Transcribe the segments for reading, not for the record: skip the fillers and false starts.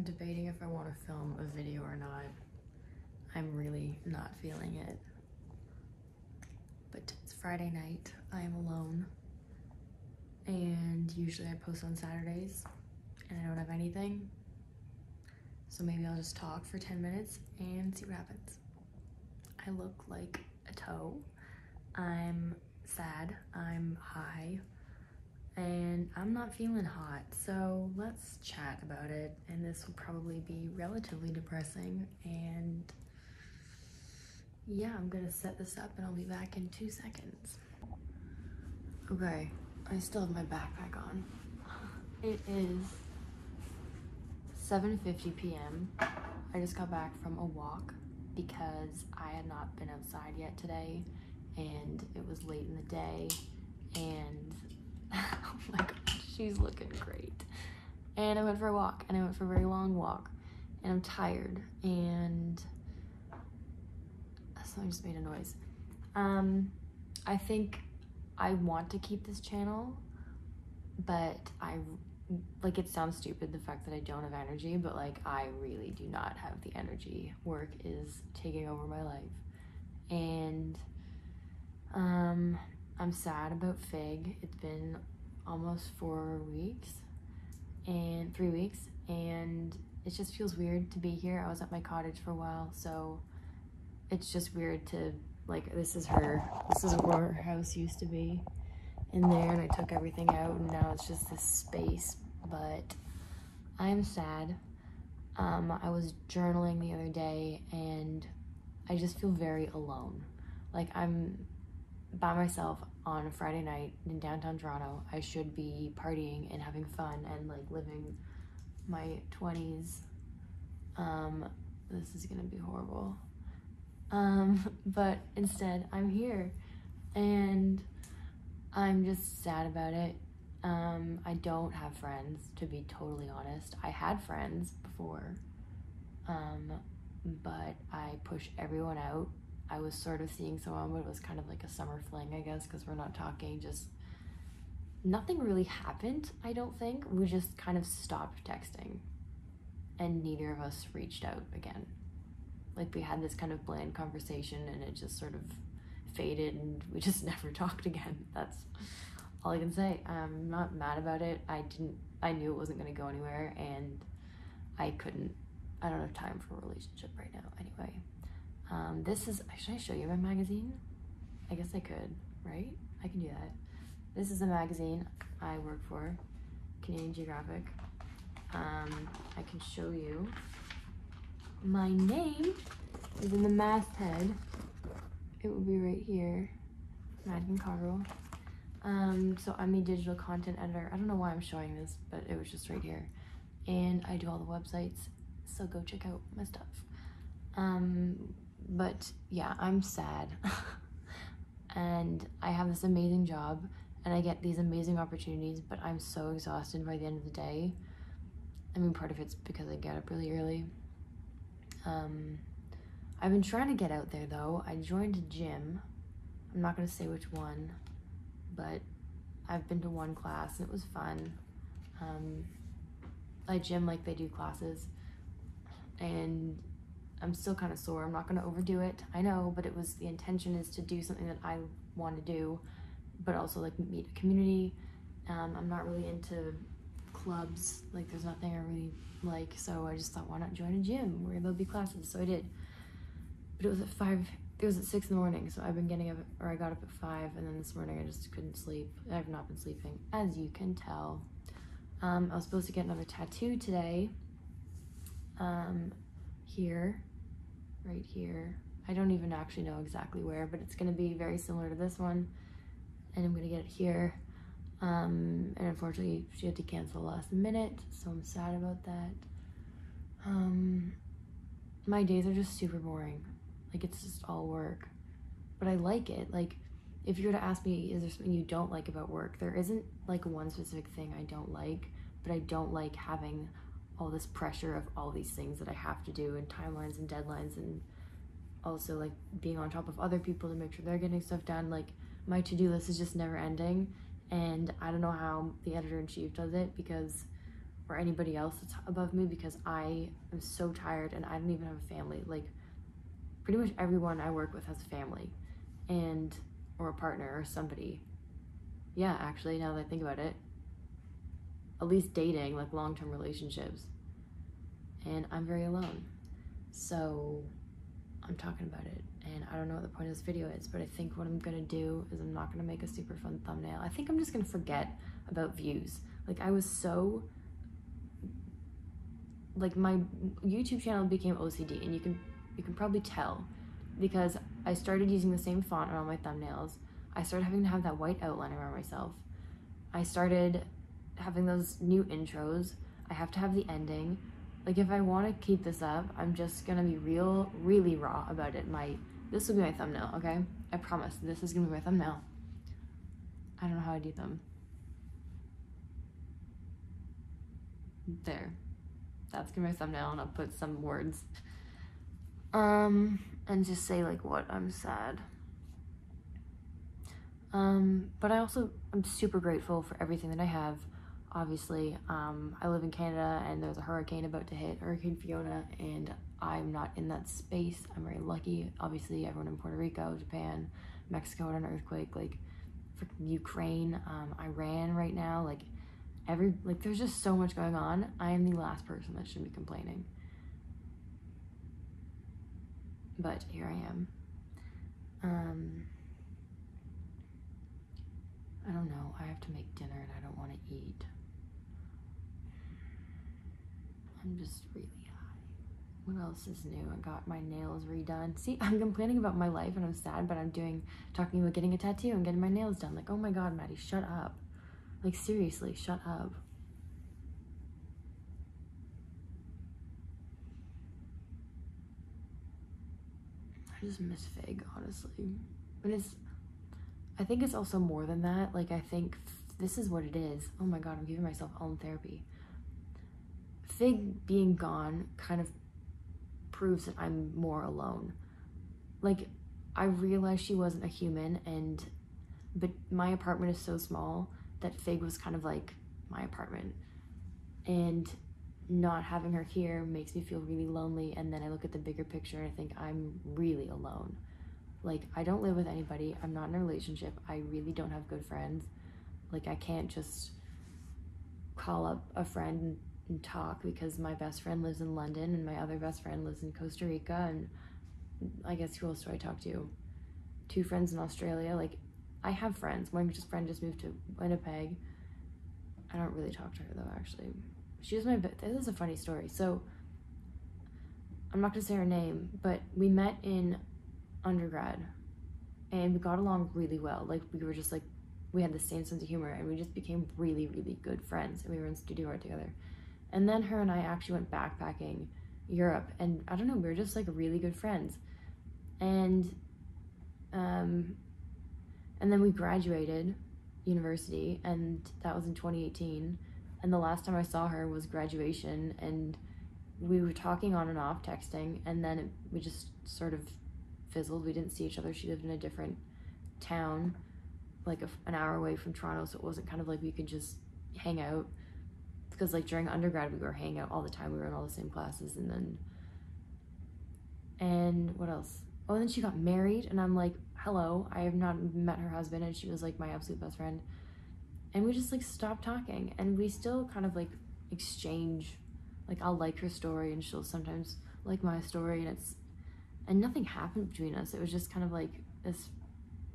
I'm debating if I want to film a video or not. I'm really not feeling it. But it's Friday night, I am alone. And usually I post on Saturdays and I don't have anything. So maybe I'll just talk for 10 minutes and see what happens. I look like a toe. I'm sad, I'm high, and I'm not feeling hot. So let's chat about it. And this will probably be relatively depressing. And yeah, I'm gonna set this up and I'll be back in 2 seconds. Okay, I still have my backpack on. It is 7:50 p.m. I just got back from a walk because I had not been outside yet today and it was late in the day and oh my god, she's looking great. And I went for a walk and I went for a very long walk and I'm tired and something just made a noise. I think I want to keep this channel, but like, it sounds stupid, the fact that I don't have energy, but like, I really do not have the energy. Work is taking over my life. And I'm sad about Fig. It's been almost 4 weeks and 3 weeks, and it just feels weird to be here. I was at my cottage for a while, so it's just weird to, like, this is where her house used to be in there, and I took everything out and now it's just this space. But I'm sad. I was journaling the other day and I just feel very alone. Like, I'm by myself on a Friday night in downtown Toronto. I should be partying and having fun and like living my 20s. This is gonna be horrible. But instead I'm here and I'm just sad about it. I don't have friends, to be totally honest. I had friends before, but I pushed everyone out. I was sort of seeing someone, but it was kind of like a summer fling, I guess, because we're not talking. Just nothing really happened, I don't think. We just kind of stopped texting and neither of us reached out again. Like, we had this kind of bland conversation and it just sort of faded and we just never talked again. That's all I can say. I'm not mad about it. I knew it wasn't going to go anywhere and I don't have time for a relationship right now anyway. Should I show you my magazine? I guess I could, right? I can do that. This is a magazine I work for, Canadian Geographic. I can show you. My name is in the masthead. It will be right here, Madigan Cockerell. So I'm a digital content editor. I don't know why I'm showing this, but it was just right here. And I do all the websites, so go check out my stuff. But yeah, I'm sad. And I have this amazing job and I get these amazing opportunities, but I'm so exhausted by the end of the day. I mean, part of it's because I get up really early. I've been trying to get out there though. I joined a gym. I'm not gonna say which one, but I've been to one class and it was fun. A gym, like, they do classes and I'm still kind of sore. I'm not gonna overdo it, I know, but the intention is to do something that I want to do, but also like meet a community. I'm not really into clubs, like there's nothing I really like, so I just thought, why not join a gym where there'll be classes? So I did, but it was at 6 in the morning, so I've been getting up, or I got up at 5, and then this morning I just couldn't sleep. I've not been sleeping, as you can tell. I was supposed to get another tattoo today, here, right here. I don't even actually know exactly where, but it's gonna be very similar to this one, and I'm gonna get it here. And unfortunately she had to cancel last minute, so I'm sad about that. My days are just super boring. Like, it's just all work, but I like it. Like, if you were to ask me, is there something you don't like about work? There isn't like one specific thing I don't like, but I don't like having all this pressure of all these things that I have to do, and timelines and deadlines, and also like being on top of other people to make sure they're getting stuff done. Like, my to-do list is just never ending, and I don't know how the editor-in-chief does it, because or anybody else that's above me, because I am so tired and I don't even have a family. Like, pretty much everyone I work with has a family and or a partner or somebody. Yeah, actually, now that I think about it, at least dating, like long-term relationships. And I'm very alone. So I'm talking about it, and I don't know what the point of this video is, but I think what I'm gonna do is I'm not gonna make a super fun thumbnail. I think I'm just gonna forget about views. Like, I was so, like, my YouTube channel became OCD, and you can probably tell because I started using the same font on all my thumbnails. I started having to have that white outline around myself. I started having those new intros. I have to have the ending. Like, if I want to keep this up, I'm just gonna be really raw about it. This will be my thumbnail, okay? I promise, this is gonna be my thumbnail. I don't know how I do them. There. That's gonna be my thumbnail, and I'll put some words. And just say, like, what I'm sad. But I'm super grateful for everything that I have. Obviously, I live in Canada, and there's a hurricane about to hit, Hurricane Fiona, and I'm not in that space. I'm very lucky. Obviously, everyone in Puerto Rico, Japan, Mexico had an earthquake, like freaking Ukraine, Iran right now, like there's just so much going on. I am the last person that should be complaining. But here I am. I don't know. I have to make dinner and I don't want to eat. I'm just really high. What else is new? I got my nails redone. See, I'm complaining about my life and I'm sad, but I'm talking about getting a tattoo and getting my nails done. Like, oh my God, Maddie, shut up. Like, seriously, shut up. I just miss Fig, honestly. But I think it's also more than that. Like, I think this is what it is. Oh my God, I'm giving myself own therapy. Fig being gone kind of proves that I'm more alone. Like, I realized she wasn't a human, but my apartment is so small that Fig was kind of like my apartment. And not having her here makes me feel really lonely, and then I look at the bigger picture and I think I'm really alone. Like, I don't live with anybody. I'm not in a relationship. I really don't have good friends. Like, I can't just call up a friend and talk because my best friend lives in London and my other best friend lives in Costa Rica, and I guess who else do I talk to? 2 friends in Australia. Like, I have friends. My friend just moved to Winnipeg. I don't really talk to her though, actually. This is a funny story. So, I'm not gonna say her name, but we met in undergrad and we got along really well. Like, we had the same sense of humor and we just became really, really good friends, and we were in studio art together. And then her and I actually went backpacking Europe, and I don't know, we were just like really good friends. And then we graduated university, and that was in 2018. And the last time I saw her was graduation, and we were talking on and off, texting, and then we just sort of fizzled. We didn't see each other. She lived in a different town, like an hour away from Toronto, so it wasn't kind of like we could just hang out, because like during undergrad we were hanging out all the time. We were in all the same classes. And what else? Oh, and then she got married, and I'm like, hello, I have not met her husband, and she was like my absolute best friend. And we just like stopped talking, and we still kind of like exchange, like I'll like her story and she'll sometimes like my story, and nothing happened between us. It was just kind of like this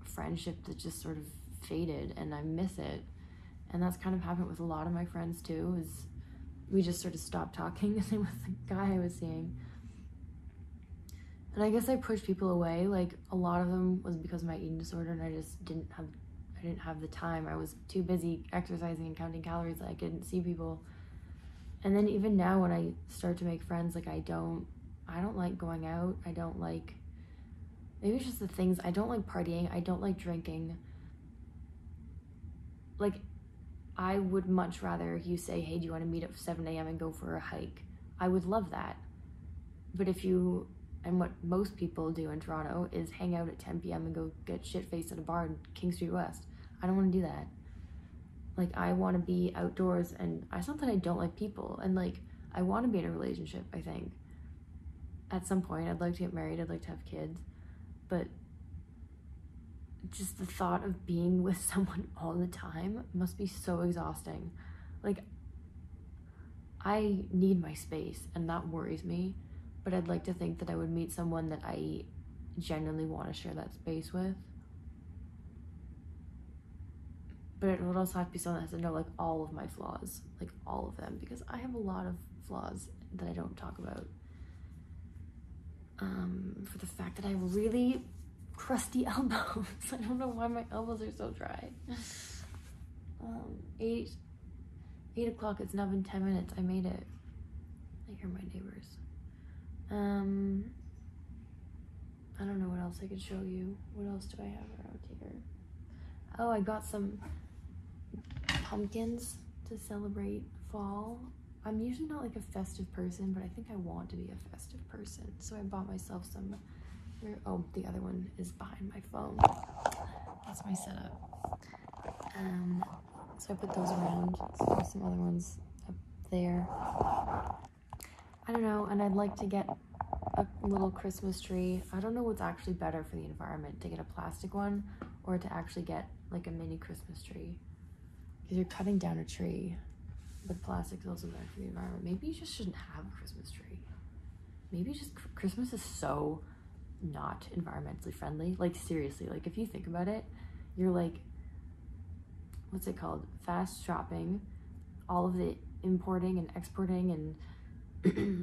friendship that just sort of faded, and I miss it. And that's kind of happened with a lot of my friends too, is we just sort of stopped talking. The same with the guy I was seeing. And I guess I pushed people away. Like, a lot of them was because of my eating disorder, and I just didn't have the time. I was too busy exercising and counting calories that I couldn't see people. And then even now when I start to make friends, like, I don't like going out. I don't like, maybe it's just the things, I don't like partying. I don't like drinking. Like, I would much rather you say, hey, do you want to meet at 7 a.m. and go for a hike? I would love that. But and what most people do in Toronto is hang out at 10 p.m. and go get shit-faced at a bar in King Street West. I don't want to do that. Like, I want to be outdoors, and it's not that I don't like people, and like, I want to be in a relationship. I think at some point I'd like to get married, I'd like to have kids, but just the thought of being with someone all the time must be so exhausting. Like, I need my space, and that worries me, but I'd like to think that I would meet someone that I genuinely want to share that space with. But it would also have to be someone that has to know, like, all of my flaws, like, all of them, because I have a lot of flaws that I don't talk about. For the fact that I have really crusty elbows. I don't know why my elbows are so dry. 8 o'clock, it's now been 10 minutes. I made it. I hear my neighbors. I don't know what else I could show you. What else do I have around here? Oh, I got some pumpkins to celebrate fall. I'm usually not like a festive person, but I think I want to be a festive person. So I bought myself some. Oh, the other one is behind my phone. That's my setup. So I put those around. So there's some other ones up there. I don't know, and I'd like to get a little Christmas tree. I don't know what's actually better for the environment, to get a plastic one or to actually get like a mini Christmas tree. Because you're cutting down a tree, but plastic's also better for the environment. Maybe you just shouldn't have a Christmas tree. Maybe just Christmas is so not environmentally friendly. Like, seriously, like, if you think about it, you're like, what's it called? Fast shopping, all of the importing and exporting and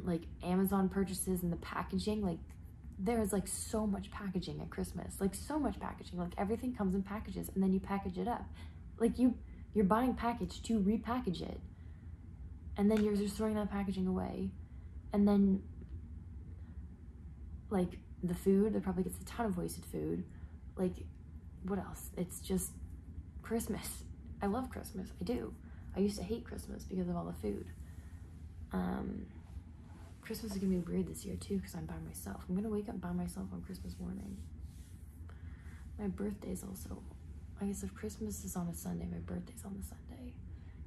like Amazon purchases and the packaging. Like, there's like so much packaging at Christmas, like so much packaging. Like, everything comes in packages and then you package it up. Like, you're buying package to repackage it, and then you're just throwing that packaging away. And then like the food, there probably gets a ton of wasted food. Like, what else? It's just Christmas. I love Christmas. I do. I used to hate Christmas because of all the food. Christmas is gonna be weird this year too, because I'm by myself. I'm gonna wake up by myself on Christmas morning. My birthday's also, I guess if Christmas is on a Sunday, my birthday's on the Sunday,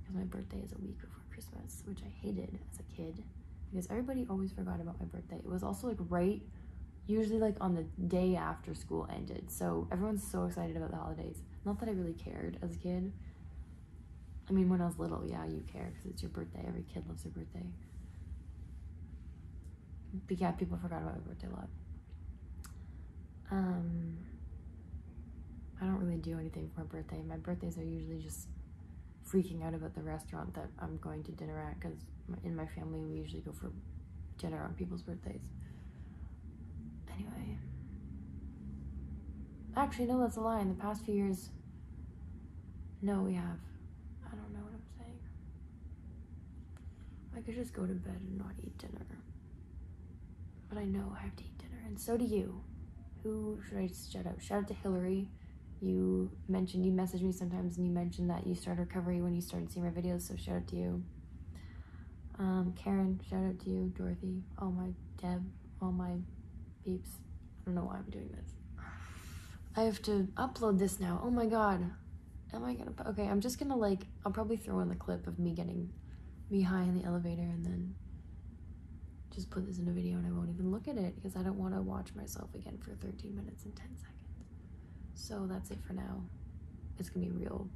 because my birthday is a week before Christmas, which I hated as a kid because everybody always forgot about my birthday. It was also like right, usually like on the day after school ended, so everyone's so excited about the holidays. Not that I really cared as a kid. I mean, when I was little, yeah, you care because it's your birthday. Every kid loves their birthday. But yeah, people forgot about my birthday a lot. I don't really do anything for my birthday. My birthdays are usually just freaking out about the restaurant that I'm going to dinner at, because in my family we usually go for dinner on people's birthdays. Anyway. Actually, no, that's a lie. In the past few years, no, we have. I don't know what I'm saying. I could just go to bed and not eat dinner. But I know I have to eat dinner, and so do you. Who should I shout out? Shout out to Hillary. You message me sometimes, and you mentioned that you started recovery when you started seeing my videos, so shout out to you. Karen, shout out to you. Dorothy, all my Deb, all my peeps. I don't know why I'm doing this. I have to upload this now. Oh my god. Am I gonna... Okay, I'm just gonna like... I'll probably throw in the clip of me getting me high in the elevator and then just put this in a video, and I won't even look at it because I don't want to watch myself again for 13 minutes and 10 seconds. So that's it for now. It's gonna be real